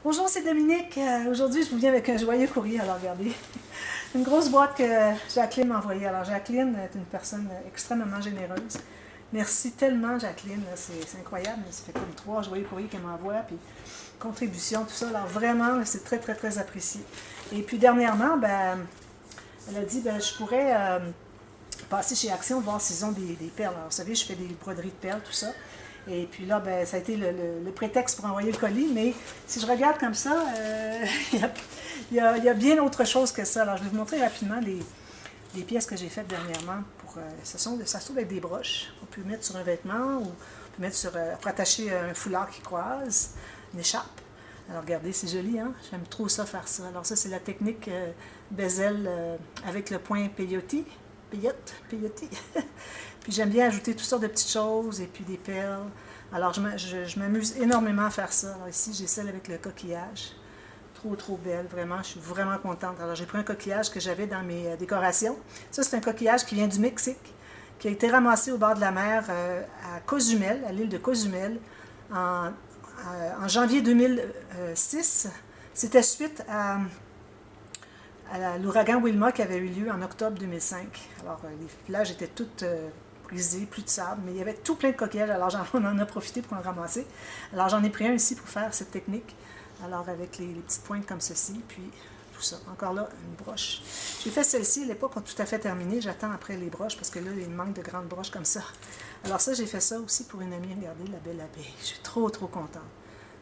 Bonjour, c'est Dominique. Aujourd'hui, je vous viens avec un joyeux courrier. Alors, regardez, une grosse boîte que Jacqueline m'a envoyée. Alors, Jacqueline est une personne extrêmement généreuse. Merci tellement, Jacqueline. C'est incroyable. Ça fait comme 3 joyeux courriers qu'elle m'envoie. Puis, contribution, tout ça. Alors, vraiment, c'est très, très, très apprécié. Et puis, dernièrement, ben, elle a dit, ben, je pourrais passer chez Action, voir s'ils ont des perles. Alors, vous savez, je fais des broderies de perles, tout ça. Et puis là, ben, ça a été le prétexte pour envoyer le colis. Mais si je regarde comme ça, il y a bien autre chose que ça. Alors, je vais vous montrer rapidement les pièces que j'ai faites dernièrement. Ça se trouve être des broches. On peut mettre sur un vêtement ou on peut mettre pour attacher un foulard qui croise, une écharpe. Alors, regardez, c'est joli, hein? J'aime trop ça, faire ça. Alors, ça, c'est la technique bezel avec le point peyote. Peyote. Puis j'aime bien ajouter toutes sortes de petites choses et puis des perles. Alors je m'amuse énormément à faire ça. Alors ici, j'ai celle avec le coquillage. Trop, trop belle, vraiment. Je suis vraiment contente. Alors j'ai pris un coquillage que j'avais dans mes décorations. Ça, c'est un coquillage qui vient du Mexique, qui a été ramassé au bord de la mer à Cozumel, à l'île de Cozumel, en janvier 2006. C'était suite à l'ouragan Wilma qui avait eu lieu en octobre 2005. Alors, les plages étaient toutes brisées, plus de sable, mais il y avait tout plein de coquillages, alors on en a profité pour en ramasser. Alors, j'en ai pris un ici pour faire cette technique. Alors, avec les petites pointes comme ceci, puis tout ça. Encore là, une broche. J'ai fait celle-ci, elle n'est pas tout à fait terminée. J'attends après les broches, parce que là, il manque de grandes broches comme ça. Alors ça, j'ai fait ça aussi pour une amie. Regardez, la belle abeille. Je suis trop, trop contente.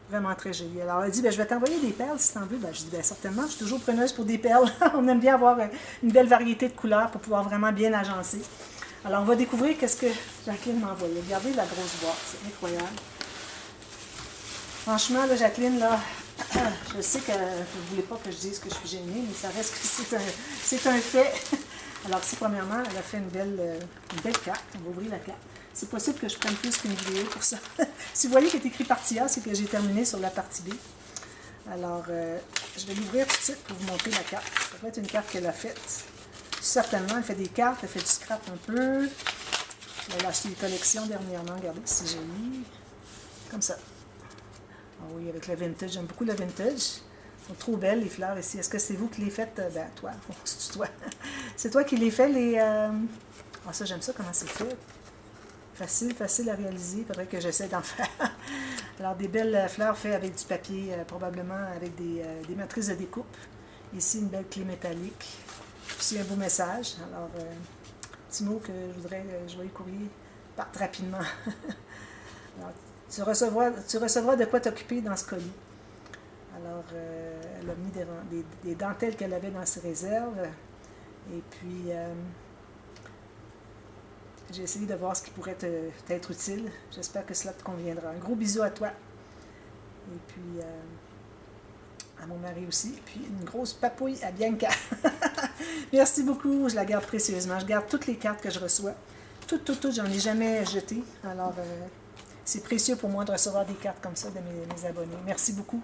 Vraiment très joli. Alors, elle dit, ben, je vais t'envoyer des perles si tu en veux. Ben, je dis, ben, certainement, je suis toujours preneuse pour des perles. On aime bien avoir une belle variété de couleurs pour pouvoir vraiment bien agencer. Alors, on va découvrir qu'est-ce que Jacqueline m'a envoyé. Regardez la grosse boîte, c'est incroyable. Franchement, là, Jacqueline, là, je sais que vous ne voulez pas que je dise que je suis gênée, mais ça reste que c'est un fait. Alors, ici, premièrement, elle a fait une belle carte. On va ouvrir la carte. C'est possible que je prenne plus qu'une vidéo pour ça. Si vous voyez qu'il est écrit partie A, c'est que j'ai terminé sur la partie B. Alors, je vais l'ouvrir tout de suite pour vous montrer la carte. Ça va être une carte qu'elle a faite. Certainement, elle fait des cartes, elle fait du scrap un peu. Elle a acheté des collections dernièrement. Regardez, c'est joli. Comme ça. Ah oui, avec le vintage. J'aime beaucoup le vintage. Elles sont trop belles, les fleurs ici. Est-ce que c'est vous qui les faites? Ben, toi. C'est toi. C'est toi qui les fais, les... Ah, ça, j'aime ça, comment c'est fait. Facile, facile à réaliser. Il faudrait que j'essaie d'en faire. Alors, des belles fleurs faites avec du papier, probablement avec des matrices de découpe. Ici, une belle clé métallique. Aussi, un beau message. Alors, petit mot que je voudrais, joyeux courrier, parte rapidement. Alors, tu recevras de quoi t'occuper dans ce colis. Alors, elle a mis des dentelles qu'elle avait dans ses réserves. Et puis, j'ai essayé de voir ce qui pourrait t'être utile. J'espère que cela te conviendra. Un gros bisou à toi. Et puis, à mon mari aussi. Et puis, une grosse papouille à Bianca. Merci beaucoup. Je la garde précieusement. Je garde toutes les cartes que je reçois. Toutes, j'en ai jamais jeté. Alors, c'est précieux pour moi de recevoir des cartes comme ça de mes abonnés. Merci beaucoup.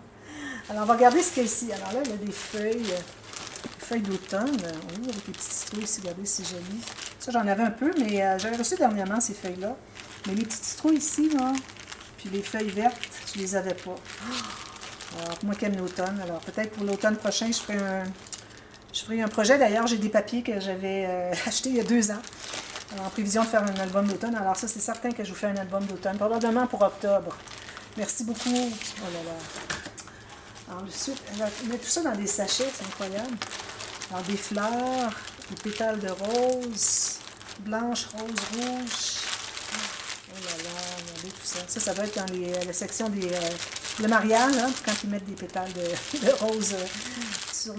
Alors, on va regarder ce qu'il y a ici. Alors là, il y a des feuilles d'automne. Oui, avec les petites citrouilles ici. Regardez, c'est joli. Ça, j'en avais un peu, mais j'avais reçu dernièrement ces feuilles-là. Mais les petites citrouilles ici, là, puis les feuilles vertes, je les avais pas. Alors, moi qui aime l'automne. Alors, peut-être pour l'automne prochain, je ferai un projet. D'ailleurs, j'ai des papiers que j'avais achetés il y a 2 ans. Alors, en prévision de faire un album d'automne. Alors, ça, c'est certain que je vous fais un album d'automne. Probablement pour octobre. Merci beaucoup. Oh là là. Alors, ensuite, elle met tout ça dans des sachets. C'est incroyable. Alors, des fleurs, des pétales de rose, blanche, rose, rouge. Oh là là, regardez tout ça. Ça doit être dans la section le mariage, hein, quand ils mettent des pétales de rose sur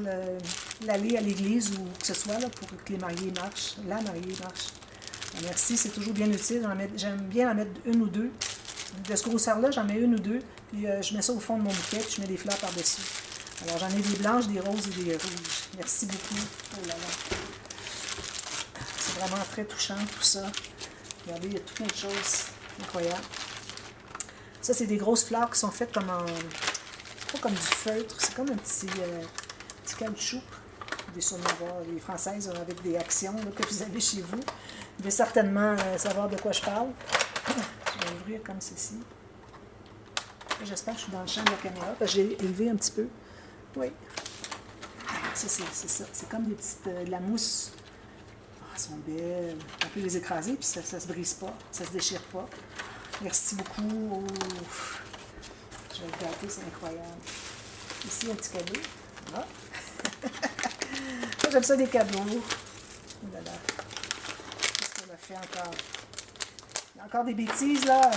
l'allée à l'église ou que ce soit, là, pour que les mariés marchent. La mariée marche. Alors, merci, c'est toujours bien utile. J'aime bien en mettre une ou deux. De ce grosseur-là, j'en mets une ou deux. Puis je mets ça au fond de mon bouquet, puis je mets des fleurs par-dessus. Alors, j'en ai des blanches, des roses et des rouges. Merci beaucoup. Oh là là. C'est vraiment très touchant, tout ça. Regardez, il y a tout plein de choses incroyables. Ça, c'est des grosses fleurs qui sont faites comme pas comme du feutre, c'est comme un petit caoutchouc. Vous devez sûrement voir les Françaises avec des actions là, que vous avez chez vous. Vous devez certainement savoir de quoi je parle. Je vais ouvrir comme ceci. J'espère que je suis dans le champ de la caméra, parce que j'ai élevé un petit peu. Oui. Ça, c'est ça. C'est comme des petites... de la mousse. Ah, elles sont belles. On peut les écraser, puis ça ne se brise pas. Ça se déchire pas. Merci beaucoup. Oh. Je vais le gâter, c'est incroyable. Ici, un petit cadeau. Ah. Moi, j'aime ça des cadeaux. Oh là là. Qu'est-ce qu'on a fait encore? Il y a encore des bêtises, là.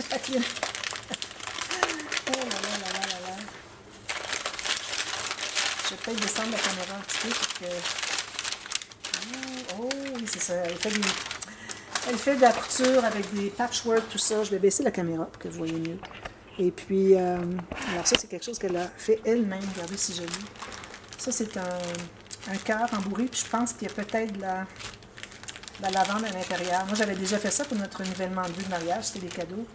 Jacqueline. Oh là là là là là là. Je vais peut-être descendre la caméra un petit peu pour que... Oh oui, c'est ça. Elle fait de la couture avec des patchwork, tout ça. Je vais baisser la caméra pour que vous voyez mieux. Et puis, alors ça, c'est quelque chose qu'elle a fait elle-même. Regardez si joli. Ça, c'est un cœur embourré. Puis je pense qu'il y a peut-être de la lavande à l'intérieur. Moi, j'avais déjà fait ça pour notre renouvellement de vue de mariage. C'était des cadeaux.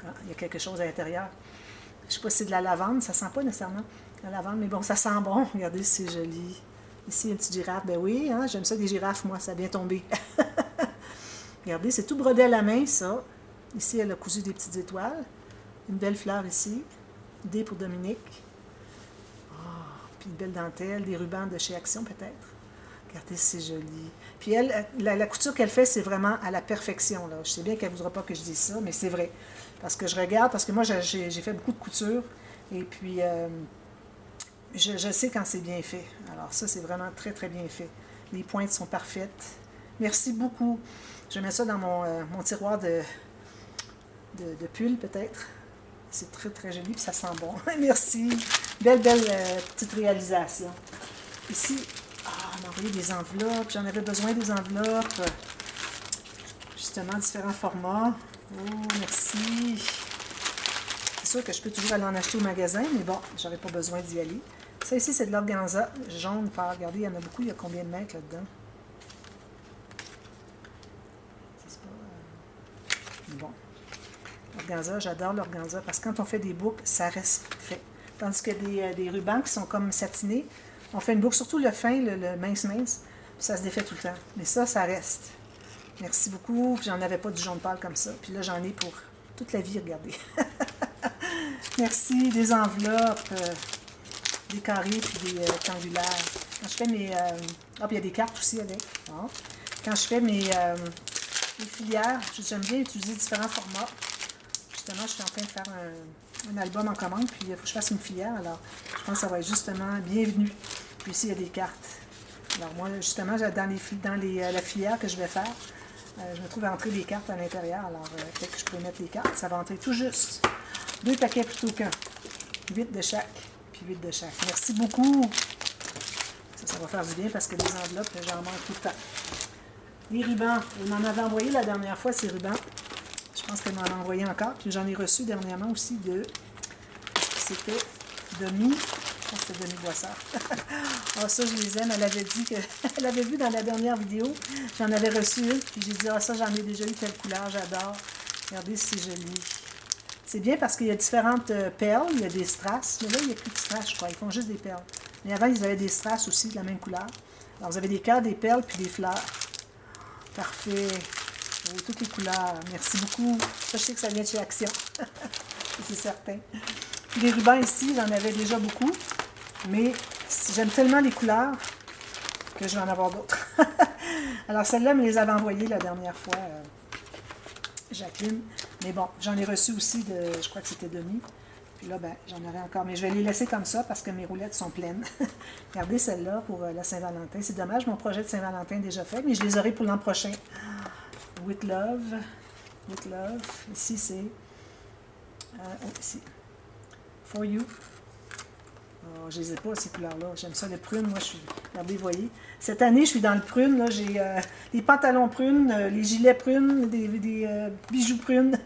Ah, il y a quelque chose à l'intérieur. Je ne sais pas si c'est de la lavande. Ça ne sent pas nécessairement la lavande, mais bon, ça sent bon. Regardez, c'est joli. Ici, une petite girafe. Ben oui, hein, j'aime ça des girafes, moi. Ça a bien tombé. Regardez, c'est tout brodé à la main, ça. Ici, elle a cousu des petites étoiles. Une belle fleur ici. D pour Dominique. Oh, puis une belle dentelle. Des rubans de chez Action, peut-être. Regardez, c'est joli. Puis elle, la couture qu'elle fait, c'est vraiment à la perfection, là. Je sais bien qu'elle ne voudra pas que je dise ça, mais c'est vrai. Parce que je regarde, parce que moi, j'ai fait beaucoup de couture. Et puis, je sais quand c'est bien fait. Alors ça, c'est vraiment très, très bien fait. Les pointes sont parfaites. Merci beaucoup. Je mets ça dans mon tiroir de pull, peut-être. C'est très, très joli, puis ça sent bon. Merci. Belle petite réalisation. Ici, on m'a envoyé des enveloppes. J'en avais besoin des enveloppes. Justement, différents formats. Oh, merci. C'est sûr que je peux toujours aller en acheter au magasin, mais bon, j'aurais pas besoin d'y aller. Ça ici, c'est de l'organza jaune pâle. Regardez, il y en a beaucoup. Il y a combien de mètres là-dedans? Bon. L'organza, j'adore l'organza parce que quand on fait des boucles, ça reste fait. Tandis que des rubans qui sont comme satinés, on fait une boucle, surtout le fin, le mince, puis ça se défait tout le temps. Mais ça reste. Merci beaucoup. J'en avais pas du jaune pâle comme ça. Puis là, j'en ai pour toute la vie, regardez. Merci. Des enveloppes, des carrés puis des rectangulaires. Quand je fais mes... puis il y a des cartes aussi avec. Bon. Quand je fais mes filières, j'aime bien utiliser différents formats. Justement, je suis en train de faire un album en commande, puis il faut que je fasse une filière. Alors, je pense que ça va être justement bienvenu. Puis ici, il y a des cartes. Alors moi, justement, dans la filière que je vais faire, je me trouve à entrer des cartes à l'intérieur. Alors, peut-être que je pourrais mettre les cartes. Ça va entrer tout juste. 2 paquets plutôt qu'un. 8 de chaque, puis 8 de chaque. Merci beaucoup. Ça va faire du bien parce que les enveloppes, j'en manque tout le temps. Les rubans. Elle m'en avait envoyé la dernière fois, ces rubans. Je pense qu'elle m'en a envoyé encore. Puis j'en ai reçu dernièrement aussi de... C'était Demi. Je pense que c'était Demi Boissard. Ah, ça, je les aime. Elle avait dit que... Elle avait vu dans la dernière vidéo. J'en avais reçu une. Puis j'ai dit, ça, j'en ai déjà eu telle couleur. J'adore. Regardez, c'est joli. C'est bien parce qu'il y a différentes perles. Il y a des strass. Mais là, il n'y a plus de strass, je crois. Ils font juste des perles. Mais avant, ils avaient des strass aussi de la même couleur. Alors, vous avez des cœurs, des perles, puis des fleurs. Parfait. Toutes les couleurs. Merci beaucoup. Ça, je sais que ça vient de chez Action. C'est certain. Puis les rubans ici, j'en avais déjà beaucoup. Mais j'aime tellement les couleurs que je vais en avoir d'autres. Alors, celle-là, me les avait envoyées la dernière fois, Jacqueline. Mais bon, j'en ai reçu aussi je crois que c'était Demi. Puis là, ben, j'en aurai encore. Mais je vais les laisser comme ça parce que mes roulettes sont pleines. Regardez celle-là pour la Saint-Valentin. C'est dommage, mon projet de Saint-Valentin est déjà fait, mais je les aurai pour l'an prochain. With Love. With Love. Ici, c'est... ici. For You. Oh, je les ai pas, ces couleurs-là. J'aime ça, le prune. Moi, je suis... Regardez, vous voyez. Cette année, je suis dans le prune. Là, j'ai les pantalons prunes, les gilets prunes, des bijoux prunes.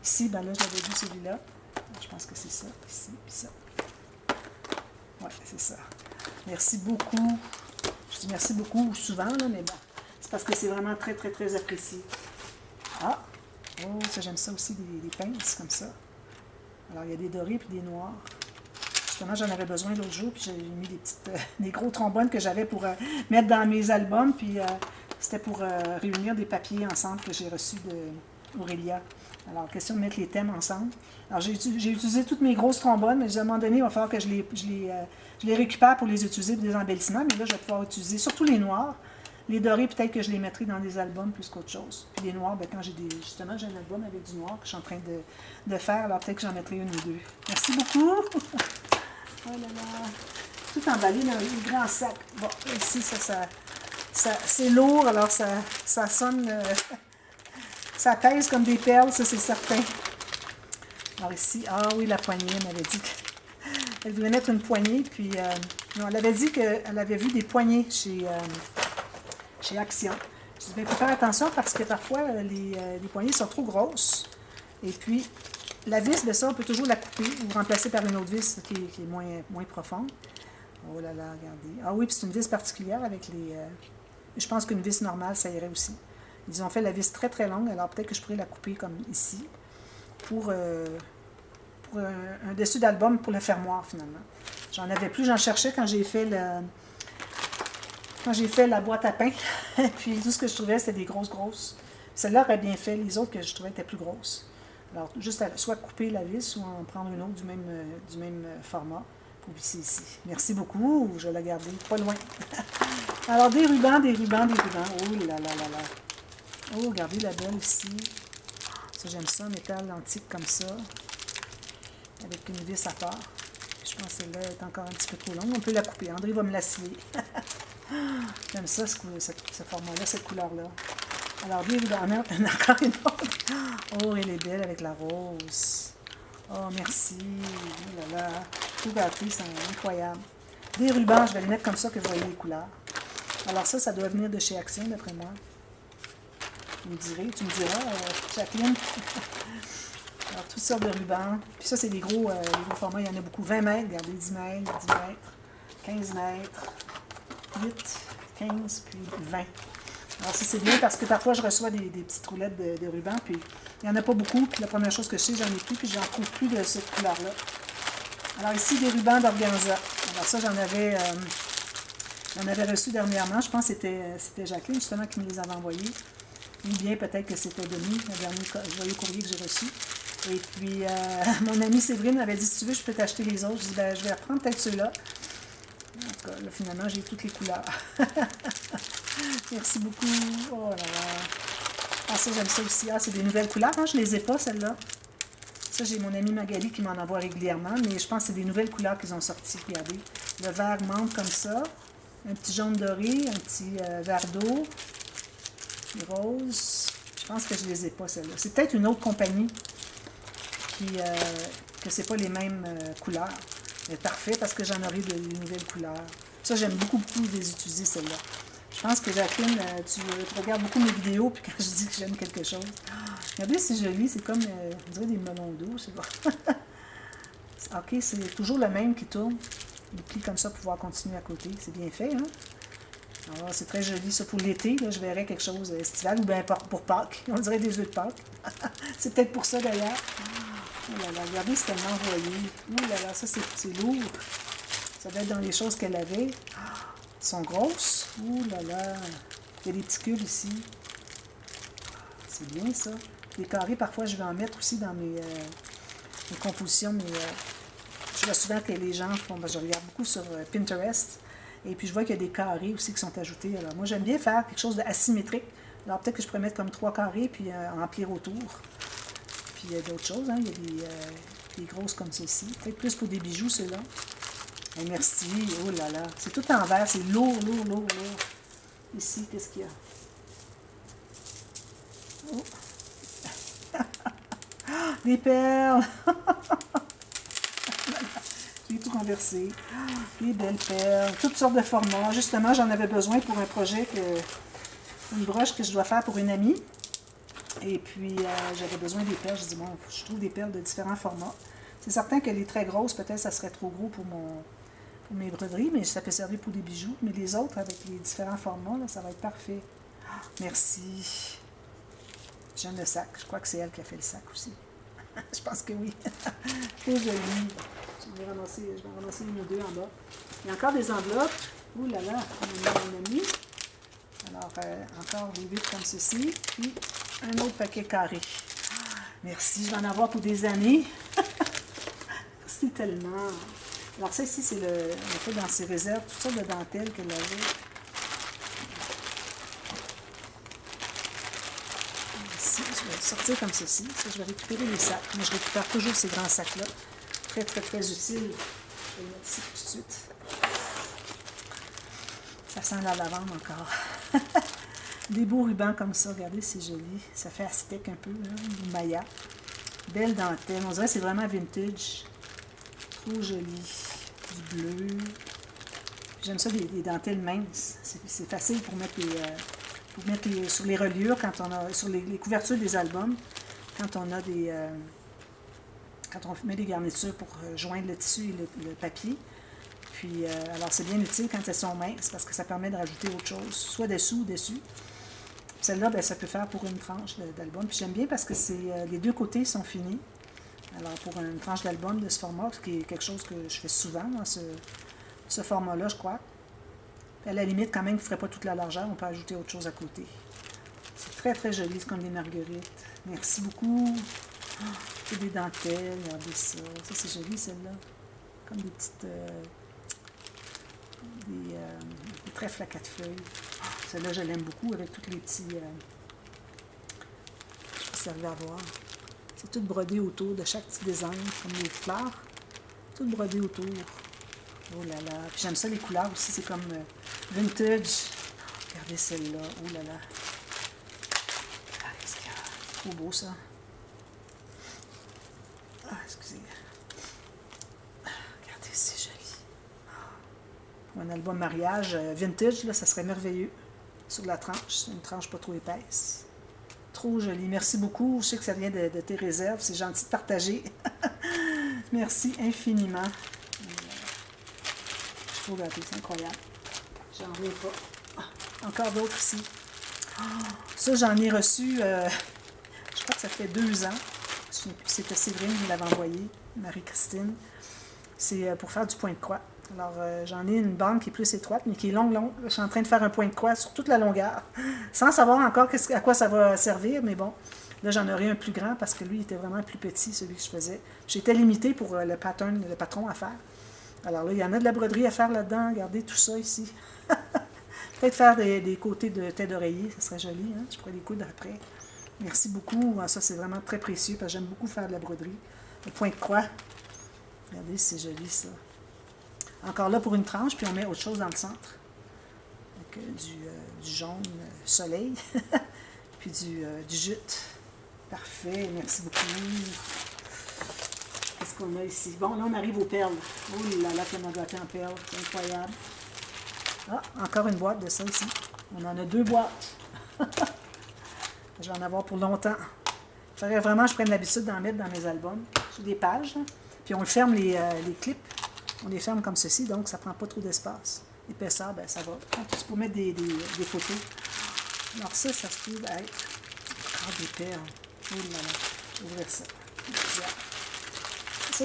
Ici, ben là, j'avais vu celui-là. Je pense que c'est ça. Ici, puis ça. Ouais, c'est ça. Merci beaucoup. Je dis merci beaucoup souvent, là, mais bon. C'est parce que c'est vraiment très, très, très apprécié. Ah! Oh, ça, j'aime ça aussi, des pinces comme ça. Alors, il y a des dorés puis des noirs. Justement, j'en avais besoin l'autre jour, puis j'ai mis des gros trombones que j'avais pour mettre dans mes albums, puis c'était pour réunir des papiers ensemble que j'ai reçus Aurélia. Alors, question de mettre les thèmes ensemble. Alors, j'ai utilisé toutes mes grosses trombones, mais à un moment donné, il va falloir que je les récupère pour les utiliser pour des embellissements. Mais là, je vais pouvoir utiliser surtout les noirs. Les dorés, peut-être que je les mettrai dans des albums plus qu'autre chose. Puis les noirs, ben, quand justement, j'ai un album avec du noir que je suis en train de faire, alors peut-être que j'en mettrai une ou deux. Merci beaucoup! Oh là là! Tout emballé dans un grand sac. Bon, ici, c'est lourd, alors ça sonne... ça pèse comme des perles, ça c'est certain. Alors ici, ah oui, la poignée, elle m'avait dit qu'elle voulait mettre une poignée, puis non, elle avait dit qu'elle avait vu des poignées chez Action. Je dis, bien, il faut faire attention parce que parfois, les poignées sont trop grosses. Et puis, la vis, bien ça, on peut toujours la couper ou remplacer par une autre vis qui est moins profonde. Oh là là, regardez. Ah oui, puis c'est une vis particulière avec les... je pense qu'une vis normale, ça irait aussi. Ils ont fait la vis très très longue, alors peut-être que je pourrais la couper comme ici pour un dessus d'album pour le fermoir finalement. J'en avais plus, j'en cherchais quand j'ai fait la boîte à pain. Puis tout ce que je trouvais, c'était des grosses. Celle-là aurait bien fait, les autres que je trouvais étaient plus grosses. Alors, juste soit couper la vis ou en prendre une autre du même format pour visser ici. Merci beaucoup, je vais la garder pas loin. Alors, des rubans. Oh là là là là. Oh, regardez la belle ici. Ça, j'aime ça, métal antique comme ça. Avec une vis à part. Je pense que celle-là est encore un petit peu trop longue. On peut la couper. André va me la scier. J'aime ça, ce format-là, cette couleur-là. Alors, des rubans. Encore une autre. Oh, elle est belle avec la rose. Oh, merci. Oh là là. Tout gâté, c'est incroyable. Des rubans, je vais les mettre comme ça que vous voyez les couleurs. Alors ça doit venir de chez Action, d'après moi. Tu me diras, Jacqueline. Alors, toutes sortes de rubans. Puis ça, c'est des gros formats. Il y en a beaucoup. 20 mètres, regardez, 10 mètres, 10 mètres, 15 mètres, 8, 15, puis 20. Alors ça, c'est bien parce que parfois, je reçois des petites roulettes de rubans, puis il n'y en a pas beaucoup. Puis la première chose que je sais, j'en ai plus, puis j'en trouve plus de cette couleur-là. Alors ici, des rubans d'organza. Alors ça, j'en avais reçu dernièrement. Je pense que c'était Jacqueline, justement, qui me les avait envoyés. Ou bien peut-être que c'était Denis, le dernier joyeux courrier que j'ai reçu. Et puis, mon amie Séverine m'avait dit, si tu veux, je peux t'acheter les autres. Je dis, ben, je vais reprendre peut-être ceux-là. En tout cas, là, finalement, j'ai toutes les couleurs. Merci beaucoup. Oh là là. Ah, ça, j'aime ça aussi. Ah, c'est des nouvelles couleurs. Hein? Je ne les ai pas, celles-là. Ça, j'ai mon amie Magali qui m'en envoie régulièrement, mais je pense que c'est des nouvelles couleurs qu'ils ont sorties. Regardez. Le vert menthe comme ça. Un petit jaune doré, un petit vert d'eau. Rose. Je pense que je ne les ai pas, celles-là. C'est peut-être une autre compagnie que c'est pas les mêmes couleurs. Mais parfait, parce que j'en aurai de nouvelles couleurs. Ça, j'aime beaucoup les utiliser, celles-là. Je pense que Jacqueline, tu regardes beaucoup mes vidéos, puis quand je dis que j'aime quelque chose, regardez, c'est joli, c'est comme, on dirait des melons d'eau, je sais pas. Ok, c'est toujours le même qui tourne. Les plis comme ça pour pouvoir continuer à côté. C'est bien fait, hein? Alors, c'est très joli, ça, pour l'été. Là, je verrais quelque chose estival ou bien pour Pâques. On dirait des œufs de Pâques. C'est peut-être pour ça, d'ailleurs. Oh là là, regardez, c'est tellement envoyé. Oh là là, ça, c'est lourd. Ça doit être dans les choses qu'elle avait. Elles sont grosses. Oh là là. Il y a des petits cubes ici. C'est bien, ça. Les carrés, parfois, je vais en mettre aussi dans mes compositions. Je vois souvent que les gens font... Ben, je regarde beaucoup sur Pinterest. Et puis, je vois qu'il y a des carrés aussi qui sont ajoutés. Alors, moi, j'aime bien faire quelque chose d'asymétrique. Alors, peut-être que je pourrais mettre comme 3 carrés, puis emplir autour. Puis, il y a d'autres choses. Hein? Il y a des grosses comme ceci. Peut-être plus pour des bijoux, ceux-là. Et merci. Oh là là. C'est tout en verre. C'est lourd. Ici, qu'est-ce qu'il y a? Oh. Des perles. J'ai tout renversé. Des belles perles. Toutes sortes de formats. Justement, j'en avais besoin pour un projet, une broche que je dois faire pour une amie. Et puis, j'avais besoin des perles. Je dis, bon, je trouve des perles de différents formats. C'est certain que les très grosses, peut-être, ça serait trop gros pour mes broderies, mais ça peut servir pour des bijoux. Mais les autres, avec les différents formats, là, ça va être parfait. Merci. J'aime le sac. Je crois que c'est elle qui a fait le sac aussi. Je pense que oui. Très joli. Je vais ramasser une ou deux en bas. Il y a encore des enveloppes. Ouh là là, on a mis. Alors, encore des 8 comme ceci. Puis, Un autre paquet carré. Merci, je vais en avoir pour des années. Merci tellement. Alors ça ici, c'est on a fait dans ses réserves, toutes sortes de dentelles qu'elle avait. Ici, je vais le sortir comme ceci. Ça, je vais récupérer les sacs. Moi, je récupère toujours ces grands sacs-là. Très, très, très utile. Je vais le mettre ici tout de suite. Ça sent la lavande encore. Des beaux rubans comme ça, regardez, c'est joli. Ça fait aztèque un peu, là, du maya. Belle dentelle. On dirait que c'est vraiment vintage. Trop joli. Du bleu. J'aime ça, des dentelles minces. C'est facile pour mettre sur les reliures, quand on a, sur les couvertures des albums, quand on a quand on met des garnitures pour joindre le tissu et le papier. Puis, alors c'est bien utile quand elles sont minces parce que ça permet de rajouter autre chose, soit dessous ou dessus. Celle-là, ben, ça peut faire pour une tranche d'album. Puis j'aime bien parce que les deux côtés sont finis. Alors pour une tranche d'album de ce format, ce qui est quelque chose que je fais souvent dans ce format-là, je crois. Puis à la limite, quand même, il ne ferait pas toute la largeur, on peut ajouter autre chose à côté. C'est très très joli, c'est comme des marguerites. Merci beaucoup. Oh, c'est des dentelles, regardez ça. Ça c'est joli celle-là. Comme des petites... des trèfles à 4 feuilles. Celle-là, je l'aime beaucoup avec tous les petits... je vais servir à voir. C'est tout brodé autour de chaque petit design, comme les fleurs. Tout brodé autour. Oh là là. Puis j'aime ça, les couleurs aussi, c'est comme vintage. Regardez celle-là. Oh là là. Ah, qu'est-ce qu'il y a? C'est trop beau, ça. Ah, excusez. Regardez, c'est joli. Pour un album mariage vintage, là, ça serait merveilleux. Sur la tranche. C'est une tranche pas trop épaisse. Trop joli. Merci beaucoup. Je sais que ça vient de tes réserves. C'est gentil de partager. Merci infiniment. Je trouve gâtée. C'est incroyable. J'en reviens pas. Encore d'autres ici. Ça, j'en ai reçu, je crois que ça fait 2 ans. Je ne sais plus, c'était Séverine qui l'avait envoyé, Marie-Christine. C'est pour faire du point de croix. Alors, j'en ai une bande qui est plus étroite, mais qui est longue. Je suis en train de faire un point de croix sur toute la longueur, sans savoir encore à quoi ça va servir, mais bon. Là, j'en aurai un plus grand parce que lui, il était vraiment plus petit, celui que je faisais. J'étais limitée pour le patron à faire. Alors là, il y en a de la broderie à faire là-dedans. Regardez tout ça ici. Peut-être faire des côtés de tête d'oreiller, ça serait joli. Hein? Je pourrais les coudre après. Merci beaucoup. Ça, c'est vraiment très précieux parce que j'aime beaucoup faire de la broderie. Le point de croix. Regardez, c'est joli, ça. Encore là pour une tranche, puis on met autre chose dans le centre. Donc, du jaune soleil, puis du jute. Parfait, merci beaucoup. Qu'est-ce qu'on a ici? Bon, là, on arrive aux perles. Oh là là, qu'on a gâté en perles. C'est incroyable. Ah, encore une boîte de ça ici. On en a 2 boîtes. Je vais en avoir pour longtemps. Il faudrait vraiment que je prenne l'habitude d'en mettre dans mes albums. J'ai des pages. Puis on ferme les clips. On les ferme comme ceci, donc ça ne prend pas trop d'espace. L'épaisseur, ben ça va. Tu peux mettre des photos. Alors ça se trouve à être encore des perles. Oh là là. Je vais ouvrir ça.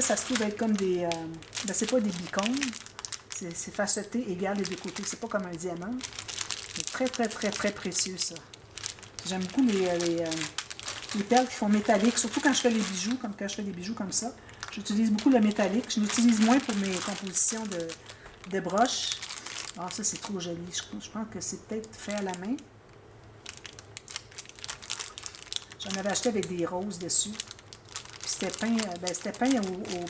Ça se trouve être comme des... ben c'est pas des bicônes. C'est faceté égal des deux côtés. C'est pas comme un diamant. C'est très, très, très, très précieux, ça. J'aime beaucoup les perles qui font métallique, surtout quand je fais les bijoux, comme quand je fais des bijoux comme ça. J'utilise beaucoup le métallique. Je l'utilise moins pour mes compositions de broches. Ah, ça, c'est trop joli. Je pense que c'est peut-être fait à la main. J'en avais acheté avec des roses dessus. Puis c'était peint, c'était peint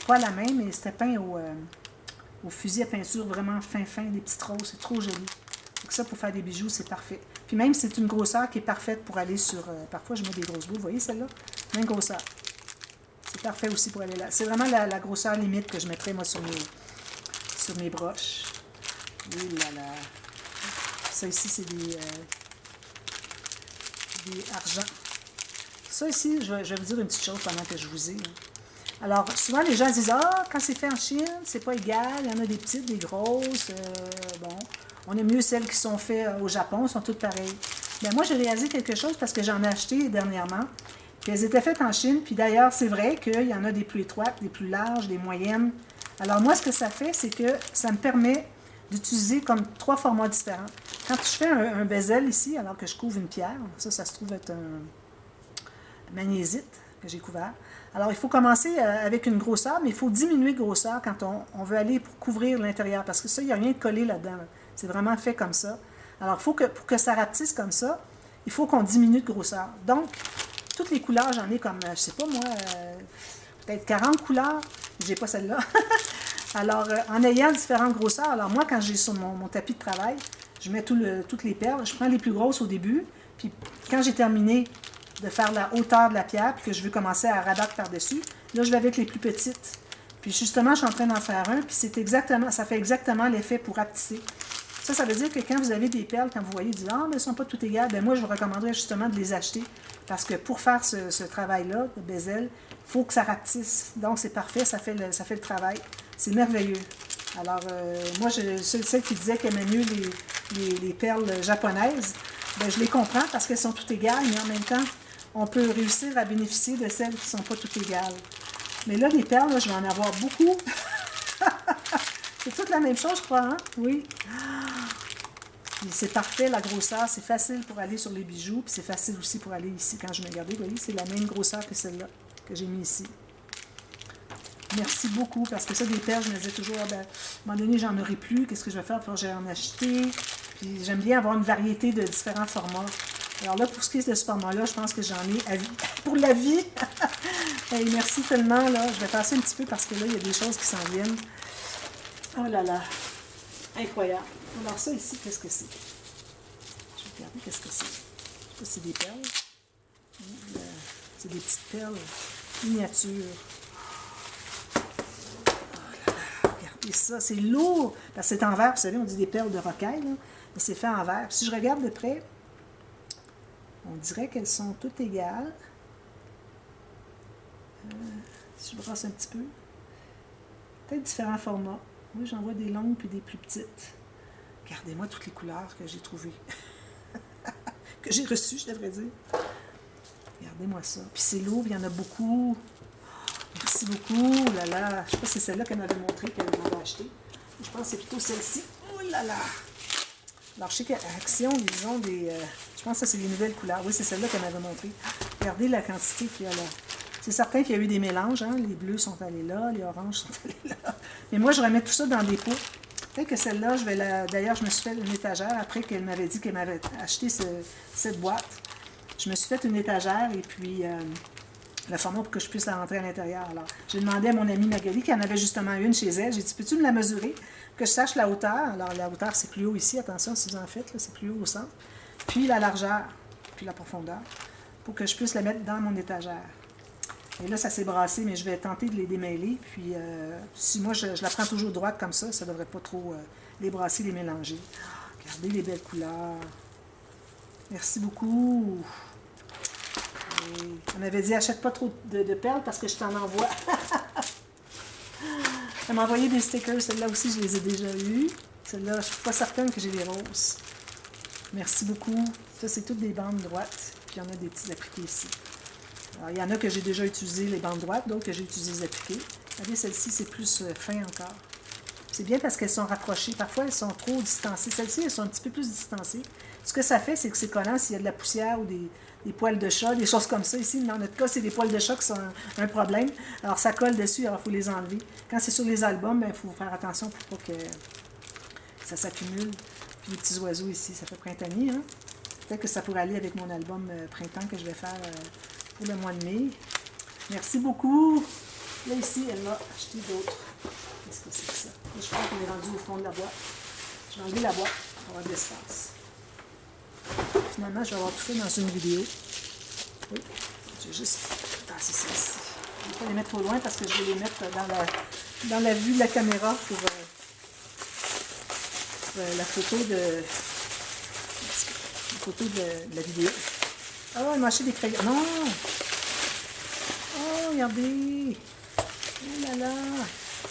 pas à la main, mais c'était peint au fusil à peinture vraiment fin, des petites roses. C'est trop joli. Donc ça, pour faire des bijoux, c'est parfait. Puis même, c'est une grosseur qui est parfaite pour aller sur... parfois, je mets des grosses boules. Vous voyez celle-là? Même grosseur. C'est parfait aussi pour aller là. C'est vraiment la grosseur limite que je mettrais, moi, sur mes broches. Oui là là. Ça ici, c'est des argents. Ça ici, je vais vous dire une petite chose pendant que je vous ai. Alors, souvent, les gens disent « Ah, quand c'est fait en Chine, c'est pas égal. Il y en a des petites, des grosses. Bon, on aime mieux celles qui sont faites au Japon, sont toutes pareilles. » Bien, moi, j'ai réalisé quelque chose parce que j'en ai acheté dernièrement. Puis elles étaient faites en Chine. Puis d'ailleurs, c'est vrai qu'il y en a des plus étroites, des plus larges, des moyennes. Alors moi, ce que ça fait, c'est que ça me permet d'utiliser comme 3 formats différents. Quand je fais un bezel ici, alors que je couvre une pierre, ça se trouve être magnésite que j'ai couvert. Alors, il faut commencer avec une grosseur, mais il faut diminuer de grosseur quand on veut aller pour couvrir l'intérieur, parce que ça, il n'y a rien de collé là-dedans. Là. C'est vraiment fait comme ça. Alors, il faut que, pour que ça rapetisse comme ça, il faut qu'on diminue de grosseur. Donc, toutes les couleurs, j'en ai comme, je sais pas moi, peut-être 40 couleurs. J'ai pas celle-là. Alors, en ayant différentes grosseurs, alors moi, quand j'ai sur mon tapis de travail, je mets toutes les perles. Je prends les plus grosses au début, puis quand j'ai terminé de faire la hauteur de la pierre, puis que je veux commencer à rabattre par-dessus, là, je vais avec les plus petites. Puis justement, je suis en train d'en faire un, puis ça fait exactement l'effet pour rapetisser. Ça veut dire que quand vous avez des perles, quand vous voyez, vous dites « Ah, mais elles ne sont pas toutes égales », bien moi, je vous recommanderais justement de les acheter, parce que pour faire ce travail-là, de bezel, il faut que ça rapetisse. Donc, c'est parfait, ça fait le travail. C'est merveilleux. Alors, moi, celle qui disait qu'elle aimait mieux les perles japonaises, bien, je les comprends parce qu'elles sont toutes égales, mais en même temps, on peut réussir à bénéficier de celles qui ne sont pas toutes égales. Mais là, les perles, là, je vais en avoir beaucoup. C'est toute la même chose, je crois, hein? Oui. C'est parfait, la grosseur. C'est facile pour aller sur les bijoux, puis c'est facile aussi pour aller ici. Quand je me regardais, vous voyez, c'est la même grosseur que celle-là que j'ai mis ici. Merci beaucoup, parce que ça, des perles, je me disais toujours, ah ben, à un moment donné, j'en aurai plus. Qu'est-ce que je vais faire? Il faut que j'aille en acheter. Puis j'aime bien avoir une variété de différents formats. Alors là, pour ce qui est de ce format-là, je pense que j'en ai pour la vie. Hey, merci tellement, là. Je vais passer un petit peu parce que là, il y a des choses qui s'en viennent. Oh là là. Incroyable. Alors ça ici, qu'est-ce que c'est? Je vais regarder qu'est-ce que c'est. Je sais pas si c'est des perles. C'est des petites perles miniatures. Regardez ça, c'est lourd. Parce que c'est en verre, vous savez, on dit des perles de rocaille, là, mais c'est fait en verre. Puis si je regarde de près, on dirait qu'elles sont toutes égales. Si je brasse un petit peu, peut-être différents formats. Oui, j'en vois des longues puis des plus petites. Regardez-moi toutes les couleurs que j'ai trouvées. Que j'ai reçues, je devrais dire. Regardez-moi ça. Puis c'est lourd, il y en a beaucoup. Merci beaucoup. Oh là là. Je sais pas si c'est celle-là qu'elle m'avait montré, qu'elle m'avait acheté. Je pense que c'est plutôt celle-ci. Oh là là. Alors, je sais qu'à Action, ils ont des... je pense que ça, c'est des nouvelles couleurs. Oui, c'est celle-là qu'elle m'avait montré. Regardez la quantité qu'il y a là. C'est certain qu'il y a eu des mélanges. Hein? Les bleus sont allés là, les oranges sont allés là. Mais moi, je remets tout ça dans des pots. Peut-être que celle-là, je vais la... D'ailleurs, je me suis fait une étagère après qu'elle m'avait dit qu'elle m'avait acheté cette boîte. Je me suis fait une étagère et puis... le format pour que je puisse la rentrer à l'intérieur. Alors, j'ai demandé à mon amie Magali, qui en avait justement une chez elle. J'ai dit, peux-tu me la mesurer? Que je sache la hauteur. Alors, la hauteur, c'est plus haut ici. Attention, si vous en faites, c'est plus haut au centre. Puis la largeur, puis la profondeur, pour que je puisse la mettre dans mon étagère. Et là, ça s'est brassé, mais je vais tenter de les démêler. Puis, si moi, je la prends toujours droite comme ça ne devrait pas trop les brasser, les mélanger. Regardez les belles couleurs. Merci beaucoup. Elle m'avait dit, achète pas trop de perles parce que je t'en envoie. Elle m'a envoyé des stickers. Celle-là aussi, je les ai déjà eues. Celle-là, je ne suis pas certaine que j'ai les roses. Merci beaucoup. Ça, c'est toutes des bandes droites. Puis, il y en a des petits appliqués ici. Alors, il y en a que j'ai déjà utilisé les bandes droites, d'autres que j'ai utilisé les appliqués. Regardez, celle-ci, c'est plus fin encore. C'est bien parce qu'elles sont rapprochées. Parfois, elles sont trop distancées. Celles-ci, elles sont un petit peu plus distancées. Ce que ça fait, c'est que c'est collant s'il y a de la poussière ou des poils de chat, des choses comme ça. Ici, dans notre cas, c'est des poils de chat qui sont un problème. Alors, ça colle dessus, alors il faut les enlever. Quand c'est sur les albums, il faut faire attention pour pas que ça s'accumule. Puis les petits oiseaux ici, ça fait printanier. Hein? Peut-être que ça pourrait aller avec mon album printemps que je vais faire pour le mois de mai. Merci beaucoup. Là, ici, elle m'a acheté d'autres. Qu'est-ce que c'est que ça? Là, je crois qu'on est rendu au fond de la boîte. Je vais enlever la boîte pour avoir de l'espace. Finalement, je vais avoir tout fait dans une vidéo. Oui, j'ai juste tasser ça ici. Je ne vais pas les mettre trop loin parce que je vais les mettre dans la vue de la caméra pour la photo de la vidéo. Oh, il m'a acheté des crayons. Non! Oh, regardez! Oh là là!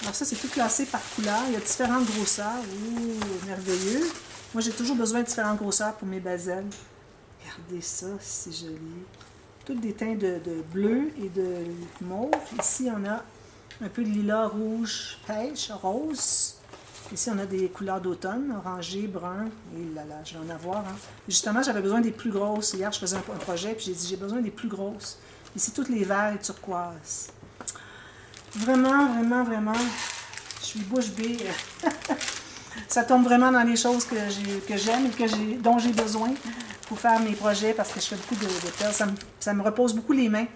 Alors ça, c'est tout classé par couleur. Il y a différentes grosseurs. Ouh, merveilleux! Moi, j'ai toujours besoin de différentes grosseurs pour mes basels. Regardez ça, c'est joli. Toutes des teintes de bleu et de mauve. Ici, on a un peu de lilas, rouge, pêche, rose. Ici, on a des couleurs d'automne, orangé, brun. Et là là, je vais en avoir. Hein. Justement, j'avais besoin des plus grosses. Hier, je faisais un projet, puis j'ai dit, j'ai besoin des plus grosses. Ici, toutes les verts et turquoise. Vraiment, vraiment, vraiment, je suis bouche bée. Ça tombe vraiment dans les choses que j'aime et dont j'ai besoin pour faire mes projets parce que je fais beaucoup de perles. Ça me repose beaucoup les mains.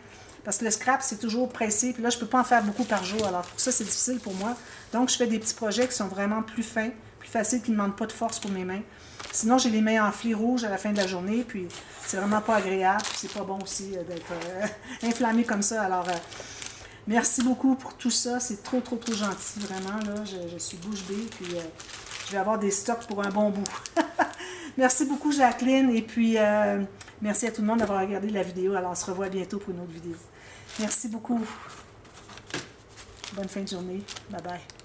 Parce que le scrap, c'est toujours pressé. Puis là, je ne peux pas en faire beaucoup par jour. Alors, pour ça, c'est difficile pour moi. Donc, je fais des petits projets qui sont vraiment plus fins, plus faciles, qui ne demandent pas de force pour mes mains. Sinon, j'ai les mains enflées rouges à la fin de la journée. Puis, c'est vraiment pas agréable. Puis, c'est pas bon aussi d'être inflammé comme ça. Alors, merci beaucoup pour tout ça. C'est trop, trop, trop gentil. Vraiment, là, je suis bouche bée. Puis, je vais avoir des stocks pour un bon bout. Merci beaucoup, Jacqueline. Et puis, merci à tout le monde d'avoir regardé la vidéo. Alors, on se revoit bientôt pour une autre vidéo. Merci beaucoup. Bonne fin de journée. Bye bye.